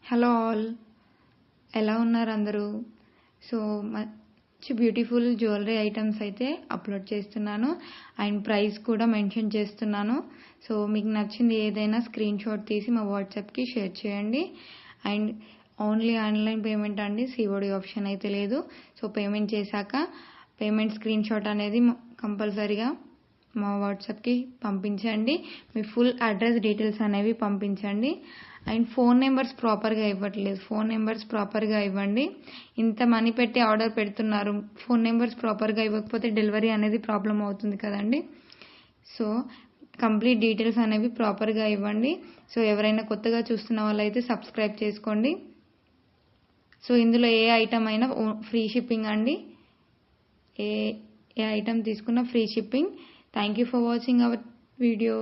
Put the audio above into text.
Hello all, ఎలా ఉన్నారు అందరూ? సో మంచి బ్యూటిఫుల్ జ్యువెలరీ ఐటమ్స్ అయితే అప్లోడ్ చేస్తున్నాను అండ్ ప్రైస్ కూడా మెన్షన్ చేస్తున్నాను. సో మీకు నచ్చింది ఏదైనా స్క్రీన్ షాట్ తీసి మా వాట్సాప్కి షేర్ చేయండి. అండ్ ఓన్లీ ఆన్లైన్ పేమెంట్ అండి, సిఓడి ఆప్షన్ అయితే లేదు. సో పేమెంట్ చేశాక పేమెంట్ స్క్రీన్ షాట్ అనేది కంపల్సరీగా మా వాట్సాప్కి పంపించండి. మీ ఫుల్ అడ్రస్ డీటెయిల్స్ అనేవి పంపించండి. అండ్ ఫోన్ నెంబర్స్ ప్రాపర్గా ఇవ్వట్లేదు, ఫోన్ నెంబర్స్ ప్రాపర్గా ఇవ్వండి. ఇంత మనీ పెట్టి ఆర్డర్ పెడుతున్నారు, ఫోన్ నెంబర్స్ ప్రాపర్గా ఇవ్వకపోతే డెలివరీ అనేది ప్రాబ్లం అవుతుంది కదండి. సో కంప్లీట్ డీటెయిల్స్ అనేవి ప్రాపర్గా ఇవ్వండి. సో ఎవరైనా కొత్తగా చూస్తున్న వాళ్ళైతే సబ్స్క్రైబ్ చేసుకోండి. సో ఇందులో ఏ ఐటమ్ అయినా ఫ్రీ షిప్పింగ్ అండి, ఏ ఐటమ్ తీసుకున్నా free shipping. Thank you for watching our video.